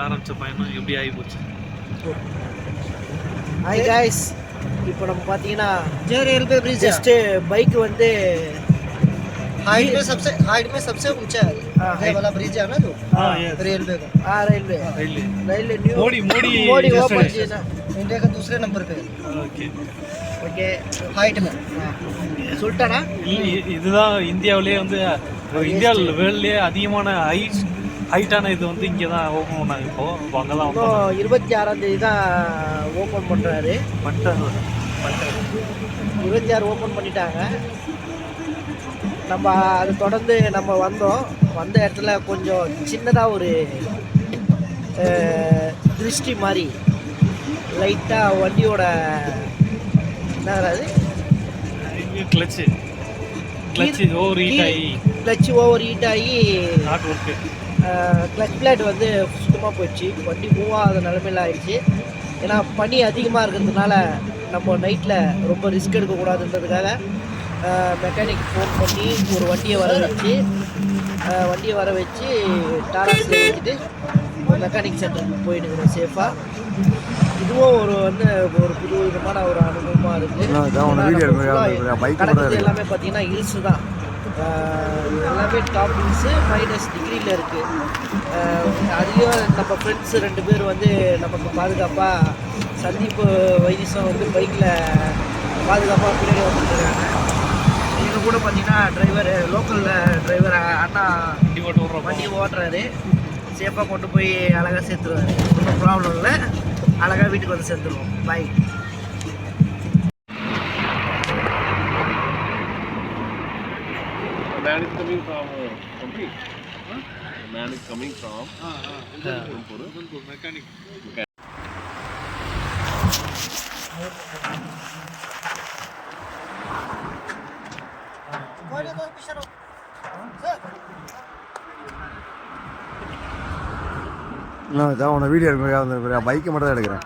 ஆரம்பிச்ச பயணம் எப்படி ஆகி போச்சு. ஹாய் गाइस, இப்போ நம்ம பார்த்தீங்கன்னா रेलवे ब्रिज जस्ट बाइक வந்து हाइट में सबसे ऊंचा है। ये वाला ब्रिज है ना जो रेलवे का। रेलवे न्यू मोदी ओपन किया ना, इंडिया का दूसरे नंबर पे। ओके हाइट में சொல்லிட்டானா. இதுதான் இந்தியாவிலேயே வந்து இந்தியாவில் வேர்ல்ட்லேயே அதிகமான ஹைட்டான இது வந்து இங்கே தான் ஓப்பன் பண்ணாங்க. இப்போ அங்கே தான் 26ஆம் தேதி தான் ஓப்பன் பண்ணுறாரு. 26 ஓப்பன் பண்ணிட்டாங்க. நம்ம அதை தொடர்ந்து நம்ம வந்த இடத்துல கொஞ்சம் சின்னதாக ஒரு திருஷ்டி மாதிரி லைட்டாக வண்டியோட என்னது கிளச்சு ஓவர் ஹீட் ஆகி கிளச் பிளேட் வந்து சுத்தமாக போயிடுச்சு. வண்டி மூவ் ஆகாத நிலமையில ஆயிடுச்சு. ஏன்னா பனி அதிகமாக இருக்கிறதுனால நம்ம நைட்டில் ரொம்ப ரிஸ்க் எடுக்கக்கூடாதுன்றதுக்காக மெக்கானிக் ஃபோன் பண்ணி ஒரு வண்டியை வர வச்சு டாராஸில் ஏற்றிட்டு மெக்கானிக் சென்டருக்கு போயிட்டுருக்கோம் சேஃபாக. இதுவும் ஒரு புது விதமான ஒரு அனுபவமாக இருக்குது. கடற்கரை எல்லாமே பார்த்தீங்கன்னா ஹில்ஸு தான். எல்லாமே டாப் ஹில்ஸு -டிகிரியில் இருக்குது. அதையும் நம்ம ஃப்ரெண்ட்ஸு 2 பேர் வந்து நமக்கு பாதுகாப்பாக சந்தீப் வைத்தீசம் வந்து பைக்கில் பாதுகாப்பாக பின்னாடி வந்துட்டுருக்காங்க. இவங்க கூட பார்த்தீங்கன்னா லோக்கல் டிரைவர் அண்ணா வண்டி ஓட்டுறாரு. சேஃபாக கொண்டு போய் அழகாக சேர்த்துருவாரு. ஒன்றும் ப்ராப்ளம் இல்லை, அழகாக வீட்டுக்கு வந்து சேர்த்துருவோம். பாய். Man is coming from Hampi. Man is coming from Udhampur. Mechanic. நான் உன வீடியோ எடுக்க பைக்கை மட்டும் தான் எடுக்கிறேன்.